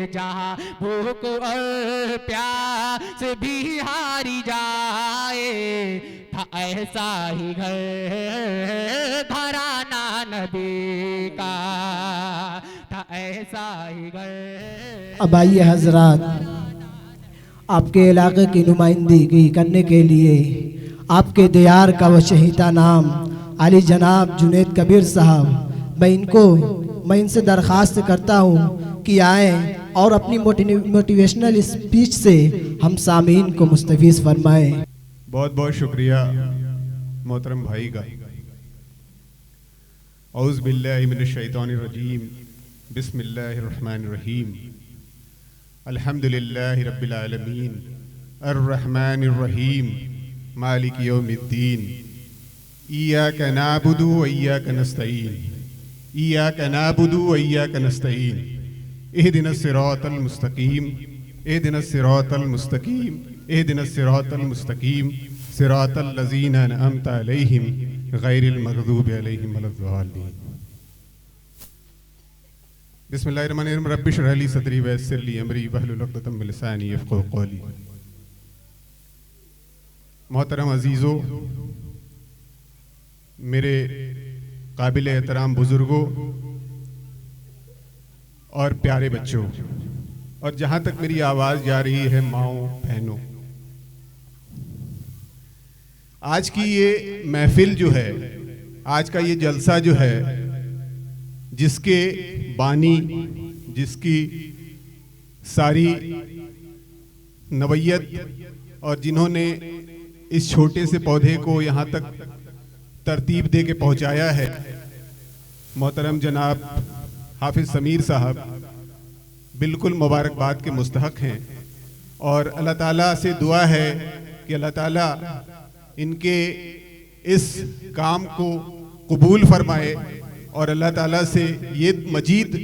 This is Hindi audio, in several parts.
जहाँ भूख और प्यास भी हारी जाए, था ऐसा ही घर घराना नबी का, था ऐसा ही घर। अब आइए हजरात, आपके इलाके की नुमाइंदगी करने के लिए आपके दियार का वह शहीदा नाम अली जनाब जुनैद कबीर साहब, मैं इनसे दरख्वास्त करता हूँ कि आएँ और अपनी मोटिवेशनल स्पीच से हम सामीन को मुस्तफीज़ फरमाएं। बहुत बहुत शुक्रिया मोहतरम भाई का। औज़ु बिल्लाहि मिनश शैतानिर रजीम, बिस्मिल्लाहिर रहमानिर रहीम, अल्हम्दुलिल्लाहि रब्बिल आलमीन, अर्रहमानिर रहीम, मालिकि यौमिद्दीन, इय्याका नअबुदु व इय्याका नस्तईन, इय्याका नअबुदु व इय्याका नस्तईन, इहदिनस सिरातल मुस्तकीम, इहदिनस सिरातल मुस्तकीम, इहदिनस सिरातल मुस्तकीम, सिरातल लज़ीना अनअमता अलैहिम गैरिल मग़दूबि अलैहिम वलद्दालीन। बिस्मिल्लाहिर्रहमानिर्रहीम, रब्बि इश्रह ली सदरी व यस्सिर ली अमरी वहलुल उक़दतम मिन लिसानी यफ़क़हू क़ौली। मोहतरम अज़ीज़ों, मेरे काबिल एहतराम बुज़ुर्गों और प्यारे बच्चों, और जहाँ तक मेरी आवाज़ जा रही है माओं बहनों, आज की ये महफिल जो है, आज का ये जलसा जो है, जिसके बानी, जिसकी सारी नवैयत और जिन्होंने इस छोटे से पौधे को यहाँ तक तरतीब दे के पहुँचाया है, मोहतरम जनाब हाफिज़ समीर साहब बिल्कुल मुबारकबाद के मुस्तहक हैं। और अल्लाह ताला से दुआ है कि अल्लाह ताला इनके इस काम को कबूल फरमाए, और अल्लाह ताला से ये मजीद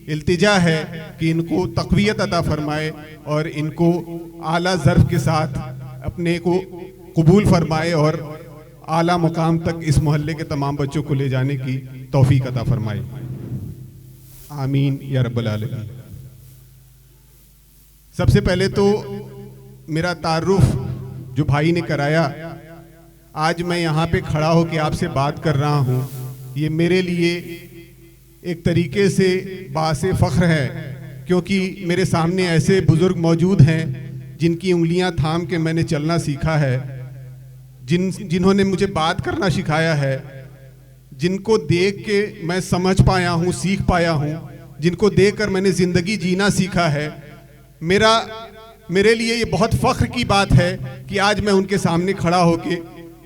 इल्तिजा है कि इनको तक़वियत अता फरमाए और इनको आला ज़र्फ़ के साथ अपने को कबूल फरमाए और आला मुकाम तक इस मोहल्ले के तमाम बच्चों को ले जाने की तौफीक अता फरमाए। आमीन या रब्बल आलमीन। सबसे पहले तो मेरा तारुफ जो भाई ने कराया, आज मैं यहाँ पे खड़ा होकर आपसे बात कर रहा हूँ, ये मेरे लिए एक तरीके से बासे फ़ख्र है, क्योंकि मेरे सामने ऐसे बुज़ुर्ग मौजूद हैं जिनकी उंगलियाँ थाम के मैंने चलना सीखा है, जिन्होंने मुझे बात करना सिखाया है, जिनको देख के मैं समझ पाया हूँ, सीख पाया हूँ, जिनको देखकर मैंने ज़िंदगी जीना सीखा है। मेरे लिए ये बहुत फ़ख्र की बात है कि आज मैं उनके सामने खड़ा होके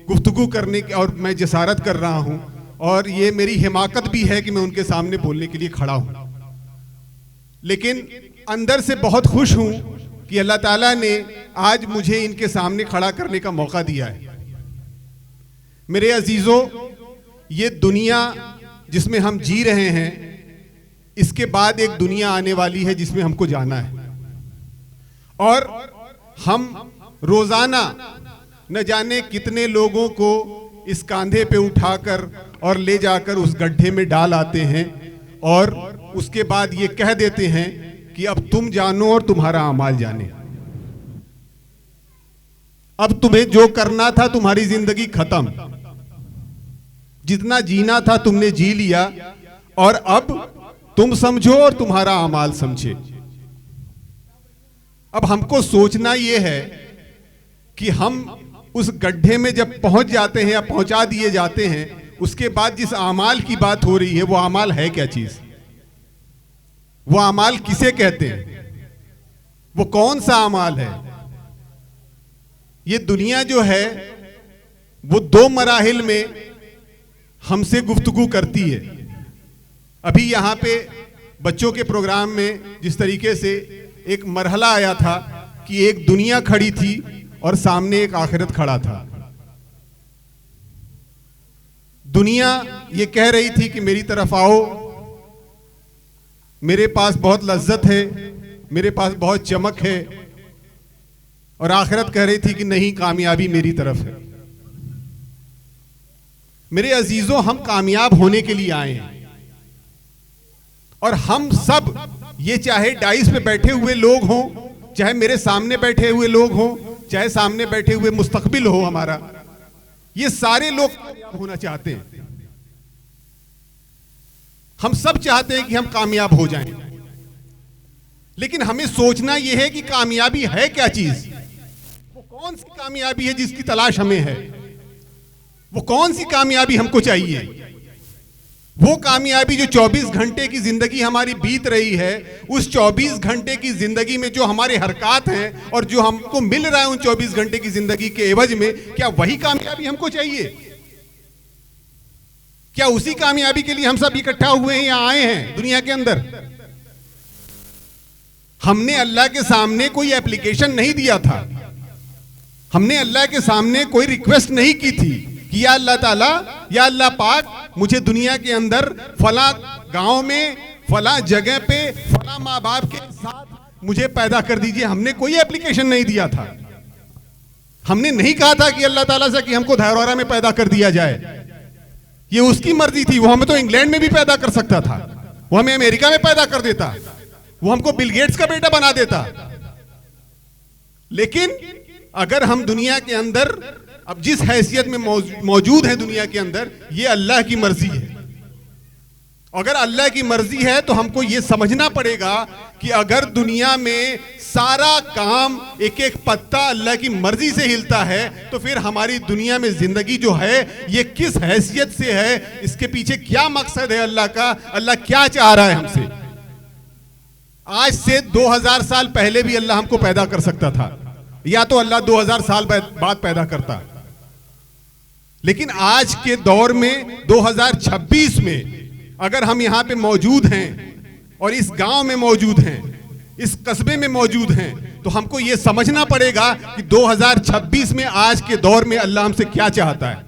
गुफ्तगू करने की और मैं जसारत कर रहा हूँ, और ये मेरी हिमाकत भी है कि मैं उनके सामने बोलने के लिए खड़ा हूँ। लेकिन अंदर से बहुत खुश हूँ कि अल्लाह ताला ने आज मुझे इनके सामने खड़ा करने का मौका दिया है। मेरे अजीज़ों, ये दुनिया जिसमें हम जी रहे हैं, इसके बाद एक दुनिया आने वाली है जिसमें हमको जाना है, और हम रोजाना न जाने कितने लोगों को इस कांधे पे उठाकर और ले जाकर उस गड्ढे में डाल आते हैं, और उसके बाद ये कह देते हैं कि अब तुम जानो और तुम्हारा अमाल जाने। अब तुम्हें जो करना था, तुम्हारी जिंदगी खत्म, जितना जीना था तुमने जी लिया, और अब तुम समझो और तुम्हारा अमाल समझे। अब हमको सोचना यह है कि हम उस गड्ढे में जब पहुंच जाते हैं या पहुंचा दिए जाते हैं, उसके बाद जिस अमाल की बात हो रही है, वो अमाल है क्या चीज? वो अमाल किसे कहते हैं? वो कौन सा अमाल है? ये दुनिया जो है वो दो मराहिल में हमसे गुफ्तगू करती है। अभी यहाँ पे बच्चों के प्रोग्राम में जिस तरीके से एक मरहला आया था कि एक दुनिया खड़ी थी और सामने एक आखिरत खड़ा था। दुनिया ये कह रही थी कि मेरी तरफ आओ, मेरे पास बहुत लज्जत है, मेरे पास बहुत चमक है, और आखिरत कह रही थी कि नहीं, कामयाबी मेरी तरफ है। मेरे अजीजों, हम कामयाब होने के लिए आए हैं, और हम सब ये चाहे डाइस पे बैठे हुए लोग हों, चाहे मेरे सामने बैठे हुए लोग हों, चाहे सामने बैठे हुए मुस्तकबिल हो हमारा, ये सारे लोग होना चाहते हैं। हम सब चाहते हैं कि हम कामयाब हो जाएं, लेकिन हमें सोचना यह है कि कामयाबी है क्या चीज, वो कौन सी कामयाबी है जिसकी तलाश हमें है, वो कौन सी कामयाबी हमको चाहिए। वो कामयाबी जो 24 घंटे की जिंदगी हमारी बीत रही है, उस 24 घंटे की जिंदगी में जो हमारे हरकत हैं और जो हमको मिल रहा है उन 24 घंटे की जिंदगी के एवज में, क्या वही कामयाबी हमको चाहिए? क्या उसी कामयाबी के लिए हम सब इकट्ठा हुए हैं या आए हैं दुनिया के अंदर? हमने अल्लाह के सामने कोई एप्लीकेशन नहीं दिया था, हमने अल्लाह के सामने कोई रिक्वेस्ट नहीं की थी कि या अल्लाह ताला, या अल्लाह पाक, मुझे दुनिया के अंदर फला गांव में, फला जगह पे, फला माँ बाप के साथ मुझे पैदा कर दीजिए। हमने कोई एप्लीकेशन नहीं दिया था। हमने नहीं कहा था कि अल्लाह ताला से कि हमको धैरौरा में पैदा कर दिया जाए। ये उसकी मर्जी थी। वो हमें तो इंग्लैंड में भी पैदा कर सकता था, वो हमें अमेरिका में पैदा कर देता, वो हमको बिल गेट्स का बेटा बना देता। लेकिन अगर हम दुनिया के अंदर अब जिस हैसियत में मौजूद है दुनिया के अंदर, ये अल्लाह की मर्जी है। अगर अल्लाह की मर्जी है तो हमको ये समझना पड़ेगा कि अगर दुनिया में सारा काम, एक एक पत्ता अल्लाह की मर्जी से हिलता है, तो फिर हमारी दुनिया में जिंदगी जो है ये किस हैसियत से है, इसके पीछे क्या मकसद है अल्लाह का, अल्लाह क्या चाह रहा है हमसे। आज से 2000 साल पहले भी अल्लाह हमको पैदा कर सकता था, या तो अल्लाह 2000 साल बाद पैदा करता। लेकिन आज के दौर में 2026 में अगर हम यहां पे मौजूद हैं और इस गांव में मौजूद हैं, इस कस्बे में मौजूद हैं, तो हमको यह समझना पड़ेगा कि 2026 में आज के दौर में अल्लाह हमसे क्या चाहता है।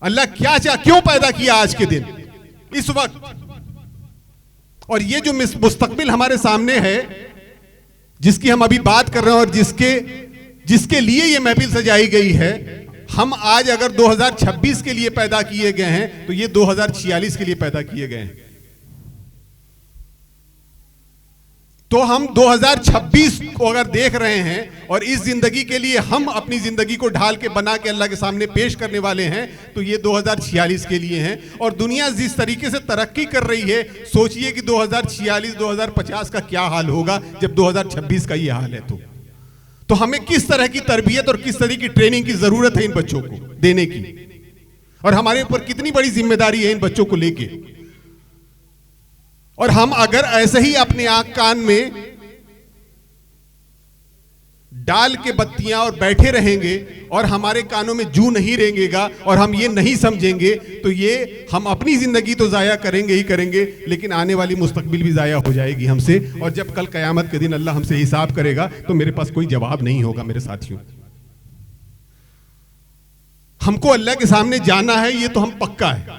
अल्लाह क्यों पैदा किया आज के दिन, इस वक्त। और ये जो मुस्तकबिल हमारे सामने है, जिसकी हम अभी बात कर रहे हैं और जिसके लिए ये महफिल सजाई गई है, हम आज अगर 2026 के लिए पैदा किए गए हैं तो ये 2046 के लिए पैदा किए गए हैं। तो हम 2026 को अगर देख रहे हैं और इस जिंदगी के लिए हम अपनी जिंदगी को ढाल के बना के अल्लाह के सामने पेश करने वाले हैं, तो ये 2046 के लिए हैं। और दुनिया जिस तरीके से तरक्की कर रही है, सोचिए कि 2046 2050 का क्या हाल होगा जब 2026 का ये हाल है। तो हमें किस तरह की तरबियत और किस तरह की ट्रेनिंग की जरूरत है इन बच्चों को देने की, और हमारे ऊपर कितनी बड़ी जिम्मेदारी है इन बच्चों को लेके। और हम अगर ऐसे ही अपने आंख कान में डाल के बत्तियां और बैठे रहेंगे और हमारे कानों में जू नहीं रेंगेगा और हम ये नहीं समझेंगे, तो ये हम अपनी जिंदगी तो जाया करेंगे ही करेंगे, लेकिन आने वाली मुस्तकबिल भी जाया हो जाएगी हमसे। और जब कल कयामत के दिन अल्लाह हमसे हिसाब करेगा तो मेरे पास कोई जवाब नहीं होगा। मेरे साथियों, हमको अल्लाह के सामने जाना है, ये तो हम पक्का है।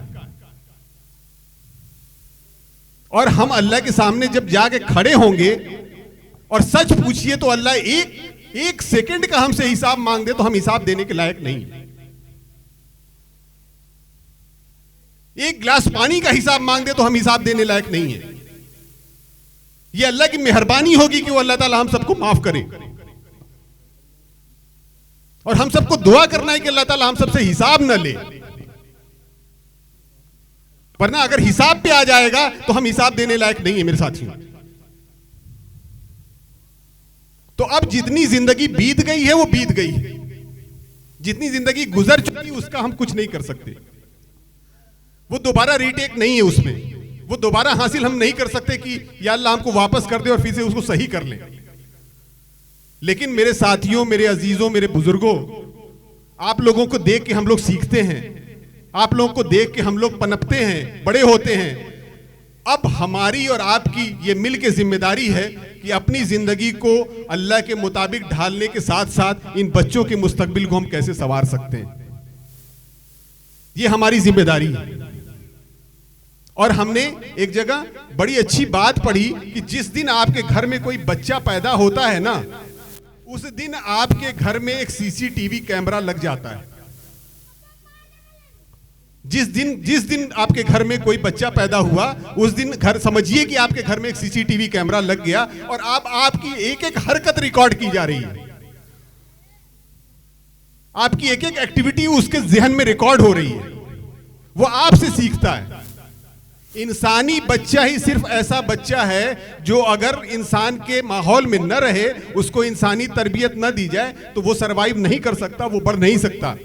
और हम अल्लाह के सामने जब जाके खड़े होंगे और सच पूछिए तो अल्लाह एक सेकंड का हमसे हिसाब मांग दे तो हम हिसाब देने के लायक नहीं। एक गिलास पानी का हिसाब मांग दे तो हम हिसाब देने लायक नहीं है। यह अल्लाह की मेहरबानी होगी कि वो अल्लाह ताला हम सबको माफ करे। और हम सबको दुआ करना है कि अल्लाह ताला हम सबसे हिसाब न ले, वरना अगर हिसाब पे आ जाएगा तो हम हिसाब देने लायक नहीं है मेरे साथियों। तो अब जितनी जिंदगी बीत गई है वो बीत गई है, जितनी जिंदगी गुजर चुकी उसका हम कुछ नहीं कर सकते। वो दोबारा रीटेक नहीं है, उसमें वो दोबारा हासिल हम नहीं कर सकते कि या अल्लाह हमको वापस कर दे और फिर से उसको सही कर ले। लेकिन मेरे साथियों, मेरे अजीजों, मेरे बुजुर्गों, आप लोगों को देख के हम लोग सीखते हैं, आप लोगों को देख के हम लोग पनपते हैं, बड़े होते हैं। अब हमारी और आपकी ये मिल के जिम्मेदारी है कि अपनी जिंदगी को अल्लाह के मुताबिक ढालने के साथ साथ इन बच्चों के मुस्तकबिल को हम कैसे संवार सकते हैं, ये हमारी जिम्मेदारी है। और हमने एक जगह बड़ी अच्छी बात पढ़ी कि जिस दिन आपके घर में कोई बच्चा पैदा होता है ना, उस दिन आपके घर में एक सीसीटीवी कैमरा लग जाता है। जिस दिन आपके घर में कोई बच्चा पैदा हुआ, उस दिन घर समझिए कि आपके घर में एक सीसीटीवी कैमरा लग गया और आपकी एक एक हरकत रिकॉर्ड की जा रही है, आपकी एक एक एक्टिविटी उसके जहन में रिकॉर्ड हो रही है, वो आपसे सीखता है। इंसानी बच्चा ही सिर्फ ऐसा बच्चा है जो अगर इंसान के माहौल में न रहे, उसको इंसानी तरबियत न दी जाए तो वो सरवाइव नहीं कर सकता, वो बढ़ नहीं सकता।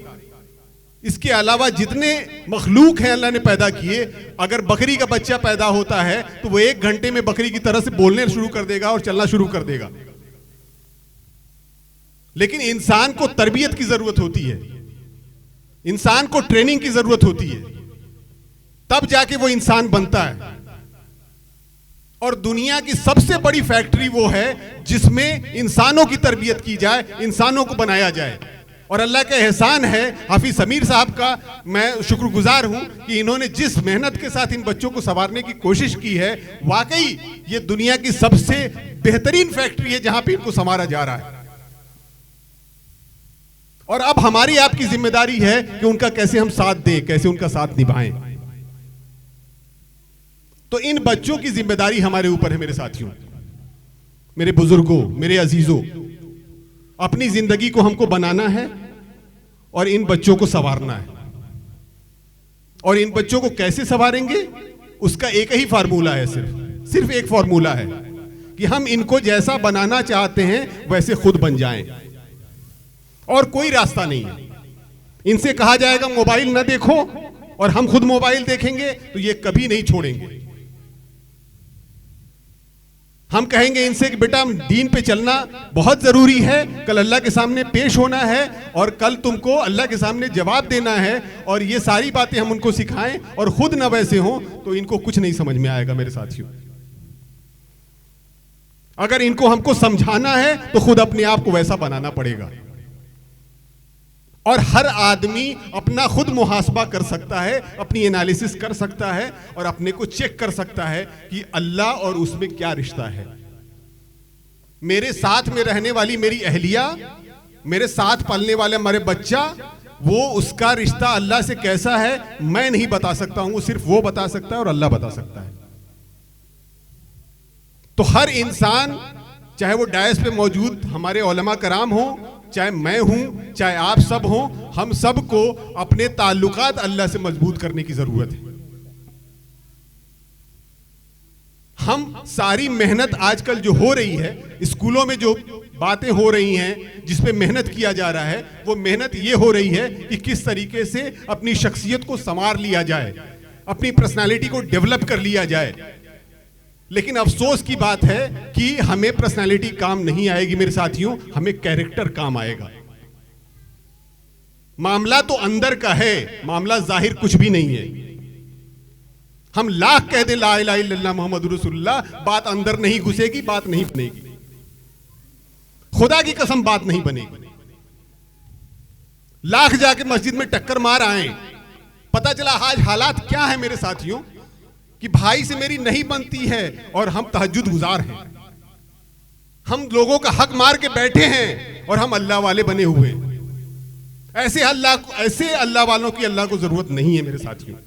इसके अलावा जितने मखलूक हैं अल्लाह ने पैदा किए, अगर बकरी का बच्चा पैदा होता है तो वो 1 घंटे में बकरी की तरह से बोलने शुरू कर देगा और चलना शुरू कर देगा। लेकिन इंसान को तरबियत की जरूरत होती है, इंसान को ट्रेनिंग की जरूरत होती है, तब जाके वो इंसान बनता है। और दुनिया की सबसे बड़ी फैक्ट्री वो है जिसमें इंसानों की तरबियत की जाए, इंसानों को बनाया जाए। और अल्लाह का एहसान है, हाफिज समीर साहब का मैं शुक्रगुजार हूं कि इन्होंने जिस मेहनत के साथ इन बच्चों को संवारने की कोशिश की है, वाकई ये दुनिया की सबसे बेहतरीन फैक्ट्री है जहां पे इनको संवारा जा रहा है। और अब हमारी आपकी जिम्मेदारी है कि उनका कैसे हम साथ दें, कैसे उनका साथ निभाएं। तो इन बच्चों की जिम्मेदारी हमारे ऊपर है मेरे साथियों, मेरे बुजुर्गों, मेरे अजीजों। अपनी जिंदगी को हमको बनाना है और इन बच्चों को संवारना है। और इन बच्चों को कैसे संवारेंगे, उसका एक ही फार्मूला है, सिर्फ एक फार्मूला है कि हम इनको जैसा बनाना चाहते हैं वैसे खुद बन जाएं, और कोई रास्ता नहीं है। इनसे कहा जाएगा मोबाइल ना देखो और हम खुद मोबाइल देखेंगे तो ये कभी नहीं छोड़ेंगे। हम कहेंगे इनसे कि बेटा दीन पे चलना बहुत जरूरी है, कल अल्लाह के सामने पेश होना है और कल तुमको अल्लाह के सामने जवाब देना है, और ये सारी बातें हम उनको सिखाएं और खुद ना वैसे हों तो इनको कुछ नहीं समझ में आएगा मेरे साथियों। अगर इनको हमको समझाना है तो खुद अपने आप को वैसा बनाना पड़ेगा। और हर आदमी अपना खुद मुहासबा कर सकता है, अपनी एनालिसिस कर सकता है और अपने को चेक कर सकता है कि अल्लाह और उसमें क्या रिश्ता है। मेरे साथ में रहने वाली मेरी अहलिया, मेरे साथ पलने वाले हमारे बच्चा, वो उसका रिश्ता अल्लाह से कैसा है मैं नहीं बता सकता हूं, सिर्फ वो बता सकता है और अल्लाह बता सकता है। तो हर इंसान, चाहे वो डायस पे मौजूद हमारे उलमा कराम हो, चाहे मैं हूं, चाहे आप सब हो, हम सब को अपने ताल्लुकात अल्लाह से मजबूत करने की जरूरत है। हम सारी मेहनत आजकल जो हो रही है, स्कूलों में जो बातें हो रही हैं, जिस पे मेहनत किया जा रहा है, वो मेहनत ये हो रही है कि किस तरीके से अपनी शख्सियत को संवार लिया जाए, अपनी पर्सनालिटी को डेवलप कर लिया जाए। लेकिन अफसोस की बात है कि हमें पर्सनालिटी काम नहीं आएगी मेरे साथियों, हमें कैरेक्टर काम आएगा। मामला तो अंदर का है, मामला जाहिर कुछ भी नहीं है। हम लाख कह दें ला इलाहा इल्लल्लाह मुहम्मदुर रसूलुल्लाह, बात अंदर नहीं घुसेगी, बात नहीं बनेगी। खुदा की कसम बात नहीं बनेगी। लाख जाके मस्जिद में टक्कर मार आए, पता चला आज हालात क्या है मेरे साथियों कि भाई से मेरी नहीं बनती है और हम तहज्जुद गुजार हैं, हम लोगों का हक मार के बैठे हैं और हम अल्लाह वाले बने हुए। ऐसे अल्लाह वालों की अल्लाह को जरूरत नहीं है मेरे साथियों।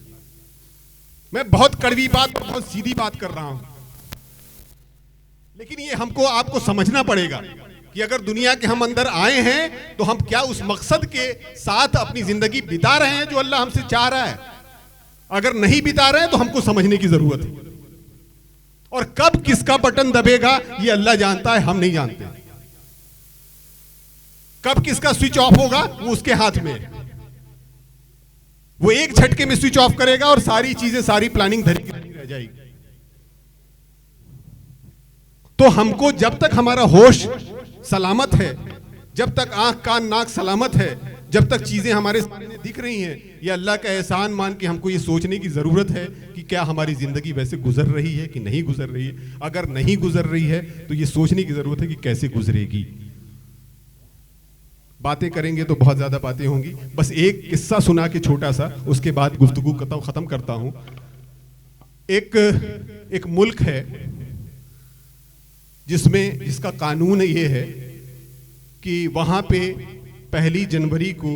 मैं बहुत कड़वी बात, बहुत सीधी बात कर रहा हूं, लेकिन ये हमको आपको समझना पड़ेगा कि अगर दुनिया के हम अंदर आए हैं तो हम क्या उस मकसद के साथ अपनी जिंदगी बिता रहे हैं जो अल्लाह हमसे चाह रहा है। अगर नहीं बिता रहे हैं तो हमको समझने की जरूरत है। और कब किसका बटन दबेगा ये अल्लाह जानता है, हम नहीं जानते। कब किसका स्विच ऑफ होगा वो उसके हाथ में है। वो एक झटके में स्विच ऑफ करेगा और सारी चीजें, सारी प्लानिंग धरी की धरी रह जाएगी। तो हमको जब तक हमारा होश सलामत है, जब तक आंख कान नाक सलामत है, जब तक चीजें हमारे सामने दिख रही हैं, ये अल्लाह का एहसान मान के हमको ये सोचने की जरूरत है कि क्या हमारी जिंदगी वैसे गुजर रही है कि नहीं गुजर रही है। अगर नहीं गुजर रही है तो ये सोचने की जरूरत है कि कैसे गुजरेगी। बातें करेंगे तो बहुत ज्यादा बातें होंगी, बस एक किस्सा सुना के छोटा सा, उसके बाद गुफ्तगू खत्म करता हूं। एक मुल्क है जिसका कानून ये है कि वहां पे 1 जनवरी को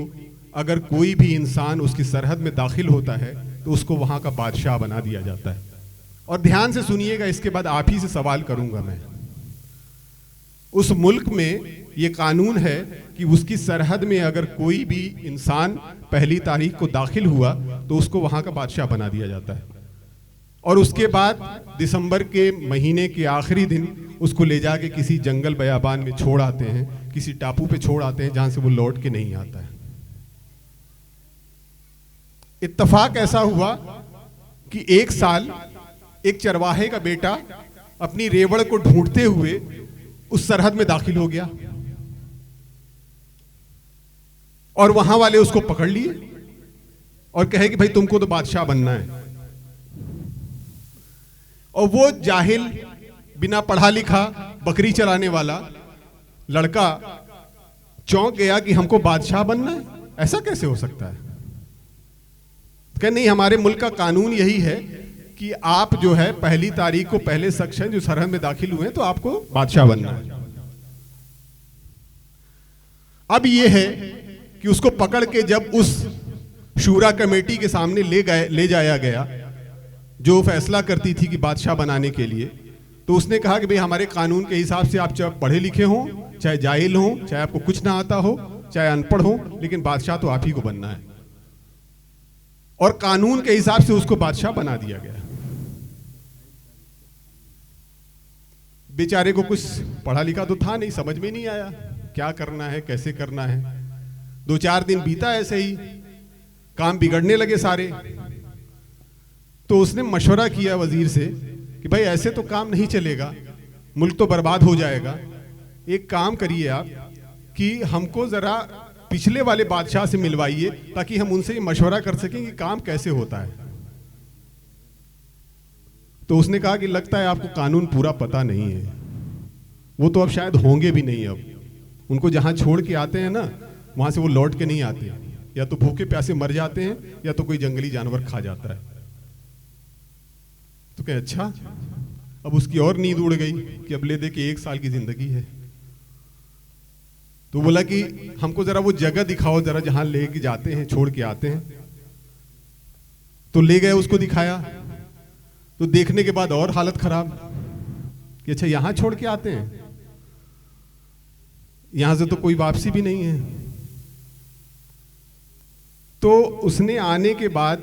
अगर कोई भी इंसान उसकी सरहद में दाखिल होता है तो उसको वहां का बादशाह बना दिया जाता है। और ध्यान से सुनिएगा, इसके बाद आप ही से सवाल करूंगा मैं। उस मुल्क में ये कानून है कि उसकी सरहद में अगर कोई भी इंसान पहली तारीख को दाखिल हुआ तो उसको वहां का बादशाह बना दिया जाता है, और उसके बाद दिसंबर के महीने के आखिरी दिन उसको ले जाके किसी जंगल बयाबान में छोड़ आते हैं, किसी टापू पे छोड़ आते हैं जहां से वो लौट के नहीं आता है। इत्तफाक ऐसा हुआ कि एक साल एक चरवाहे का बेटा अपनी रेवड़ को ढूंढते हुए उस सरहद में दाखिल हो गया, और वहां वाले उसको पकड़ लिए और कहे कि भाई तुमको तो बादशाह बनना है। और वो जाहिल, बिना पढ़ा लिखा, बकरी चलाने वाला लड़का चौंक गया कि हमको बादशाह बनना है, ऐसा कैसे हो सकता है। कहे नहीं, हमारे मुल्क का कानून यही है कि आप जो है पहली तारीख को पहले शख्स हैं जो सरहद में दाखिल हुए तो आपको बादशाह बनना है। अब यह है कि उसको पकड़ के जब उस शूरा कमेटी के सामने ले जाया गया जो फैसला करती थी कि बादशाह बनाने के लिए, तो उसने कहा कि भाई हमारे कानून के हिसाब से आप चाहे पढ़े लिखे हो, चाहे जाहिल हो, चाहे आपको कुछ ना आता हो, चाहे अनपढ़ हो, लेकिन बादशाह तो आप ही को बनना है। और कानून के हिसाब से उसको बादशाह बना दिया गया। बेचारे को कुछ पढ़ा लिखा तो था नहीं, समझ में नहीं आया क्या करना है, कैसे करना है। 2-4 दिन बीता ऐसे ही, काम बिगड़ने लगे सारे। तो उसने मशवरा किया वजीर से कि भाई ऐसे तो काम नहीं चलेगा, मुल्क तो बर्बाद हो जाएगा। एक काम करिए आप कि हमको जरा पिछले वाले बादशाह से मिलवाइए ताकि हम उनसे मशवरा कर सकें कि काम कैसे होता है। तो उसने कहा कि लगता है आपको कानून पूरा पता नहीं है। वो तो अब शायद होंगे भी नहीं। अब उनको जहां छोड़ के आते हैं ना, वहां से वो लौट के नहीं आते, या तो भूखे प्यासे मर जाते हैं या तो कोई जंगली जानवर खा जाता है। तो कहे अच्छा। अब उसकी और नींद उड़ गई कि अब ले दे के 1 साल की जिंदगी है। तो बोला कि हमको जरा वो जगह दिखाओ जरा जहां लेके जाते हैं, छोड़ के आते हैं। तो ले गए, उसको दिखाया। तो देखने के बाद और हालत खराब कि अच्छा यहां छोड़ के आते हैं, यहां से तो कोई वापसी भी नहीं है। तो उसने आने के बाद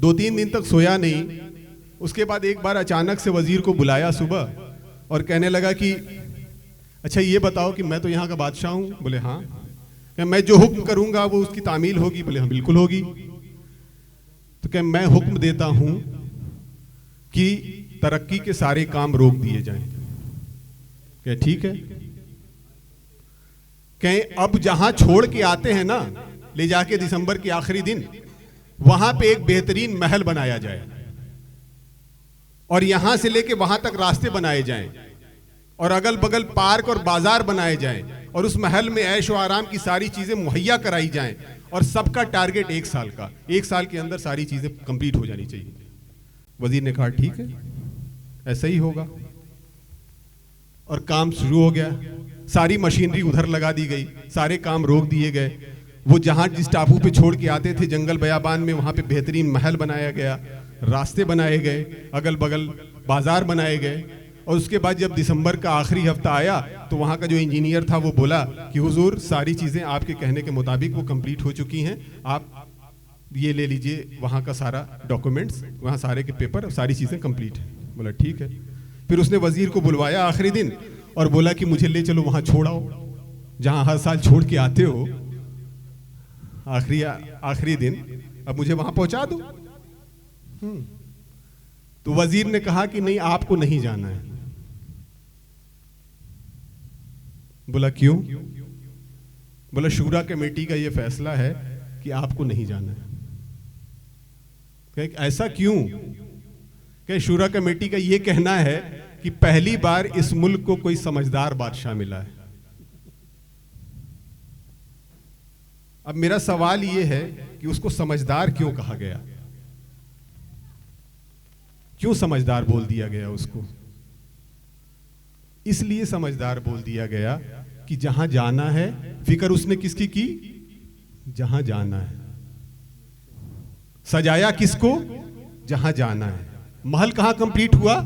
2-3 दिन तक सोया नहीं। उसके बाद एक बार अचानक से वजीर को बुलाया सुबह और कहने लगा कि अच्छा ये बताओ कि मैं तो यहाँ का बादशाह हूँ। बोले हाँ। मैं जो हुक्म करूंगा वो उसकी तामील होगी। बोले हाँ बिल्कुल होगी। तो क्या मैं हुक्म देता हूं कि तरक्की के सारे काम रोक दिए जाएं। क्या ठीक है। कहें अब जहां छोड़ के आते हैं ना, ले जाके दिसंबर के आखिरी दिन वहां पे एक बेहतरीन महल बनाया जाए और यहां से लेके वहां तक रास्ते बनाए जाएं और अगल बगल पार्क और बाजार बनाए जाएं और उस महल में ऐश व आराम की सारी चीजें मुहैया कराई जाएं और सबका टारगेट 1 साल का, 1 साल के अंदर सारी चीजें कंप्लीट हो जानी चाहिए। वजीर ने कहा ठीक है, ऐसा ही होगा। और काम शुरू हो गया। सारी मशीनरी उधर लगा दी गई, सारे काम रोक दिए गए। वो जहां जिस टापू पे छोड़ के आते थे जंगल बयाबान में, वहां पे बेहतरीन महल बनाया गया, रास्ते बनाए गए, अगल बगल बाजार बनाए गए। और उसके बाद जब दिसंबर का आखिरी हफ्ता आया तो वहां का जो इंजीनियर था वो बोला कि हुजूर सारी चीजें आपके कहने के मुताबिक वो कंप्लीट हो चुकी हैं, आप ये ले लीजिए वहां का सारा डॉक्यूमेंट्स, वहां सारे के पेपर, सारी चीजें कंप्लीट है। बोला ठीक है। फिर उसने वजीर को बुलवाया आखिरी दिन और बोला कि मुझे ले चलो वहां छोड़ाओ जहां हर साल छोड़ के आते हो, आखिरी दिन अब मुझे वहां पहुंचा दो। तो वजीर ने कहा कि नहीं, आपको नहीं जाना है। बोला क्यों? बोला शूरा कमेटी का यह फैसला है कि आपको नहीं जाना है। ऐसा क्यों? कि शूरा कमेटी का यह कहना है कि पहली बार इस मुल्क को कोई समझदार बादशाह मिला है। अब मेरा सवाल यह है कि उसको समझदार क्यों कहा गया? क्यों समझदार बोल दिया गया उसको? इसलिए समझदार बोल दिया गया कि जहां जाना है, फिक्र उसने किसकी की? जहां जाना है। सजाया किसको? जहां जाना है। महल कहां कंप्लीट हुआ?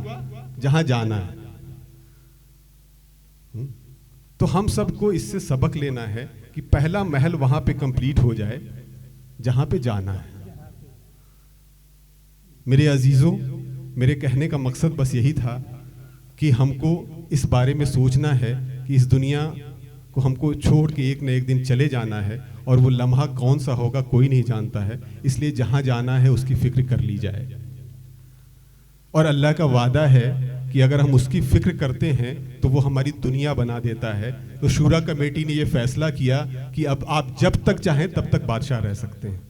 जहां जाना है। तो हम सबको इससे सबक लेना है कि पहला महल वहां पे कंप्लीट हो जाए जहां पे जाना है। मेरे अजीजों, मेरे कहने का मकसद बस यही था कि हमको इस बारे में सोचना है कि इस दुनिया को हमको छोड़ के एक न एक दिन चले जाना है, और वो लम्हा कौन सा होगा कोई नहीं जानता है। इसलिए जहां जाना है उसकी फिक्र कर ली जाए, और अल्लाह का वादा है कि अगर हम उसकी फिक्र करते हैं तो वो हमारी दुनिया बना देता है। तो शूरा कमेटी ने ये फैसला किया कि अब आप जब तक चाहें तब तक बादशाह रह सकते हैं।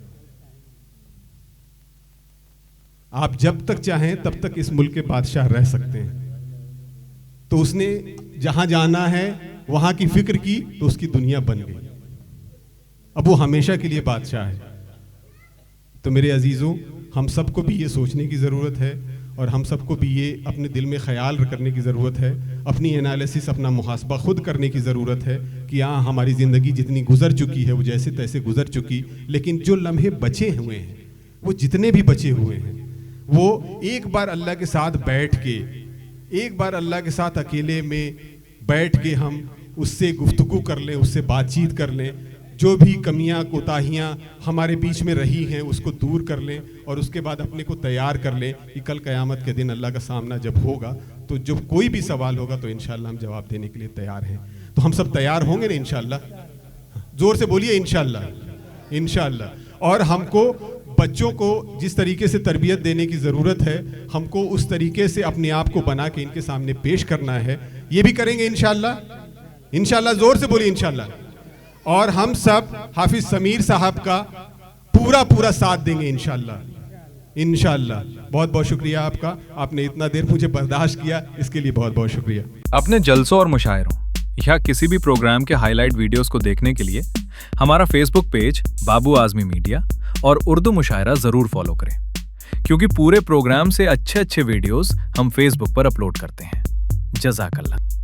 आप जब तक चाहें तब तक इस मुल्क के बादशाह रह सकते हैं। तो उसने जहां जाना है वहां की फिक्र की तो उसकी दुनिया बन गई। अब वो हमेशा के लिए बादशाह है। तो मेरे अजीजों, हम सबको भी ये सोचने की ज़रूरत है, और हम सबको भी ये अपने दिल में ख्याल करने की ज़रूरत है, अपनी एनालिसिस, अपना मुहासबा खुद करने की ज़रूरत है कि हाँ, हमारी ज़िंदगी जितनी गुजर चुकी है वो जैसे तैसे गुजर चुकी, लेकिन जो लम्हे बचे हुए हैं, वो जितने भी बचे हुए हैं, वो एक बार अल्लाह के साथ बैठ के, एक बार अल्लाह के साथ अकेले में बैठ के हम उससे गुफ्तगू कर लें, उससे बातचीत कर लें, जो भी कमियां कोताहियां हमारे बीच में रही हैं उसको दूर कर लें, और उसके बाद अपने को तैयार कर लें कि कल क़यामत के दिन अल्लाह का सामना जब होगा तो जब कोई भी सवाल होगा तो इंशाअल्लाह हम जवाब देने के लिए तैयार हैं। तो हम सब तैयार होंगे ना इंशाअल्लाह? जोर से बोलिए इंशाअल्लाह, इंशाअल्लाह। और हमको बच्चों को जिस तरीके से तरबियत देने की ज़रूरत है, हमको उस तरीके से अपने आप को बना के इनके सामने पेश करना है। ये भी करेंगे इंशाअल्लाह, इंशाअल्लाह। जोर से बोलिए इंशाअल्लाह। और हम सब हाफिज समीर साहब का पूरा साथ देंगे इंशाअल्लाह, इंशाअल्लाह। बहुत बहुत शुक्रिया आपका, आपने इतना देर मुझे बर्दाश्त किया, इसके लिए बहुत बहुत शुक्रिया। अपने जलसों और मुशायरों या किसी भी प्रोग्राम के हाईलाइट वीडियोस को देखने के लिए हमारा फेसबुक पेज बाबू आजमी मीडिया और उर्दू मुशायरा जरूर फॉलो करें, क्योंकि पूरे प्रोग्राम से अच्छे वीडियोस हम फेसबुक पर अपलोड करते हैं। जज़ाकल्लाह।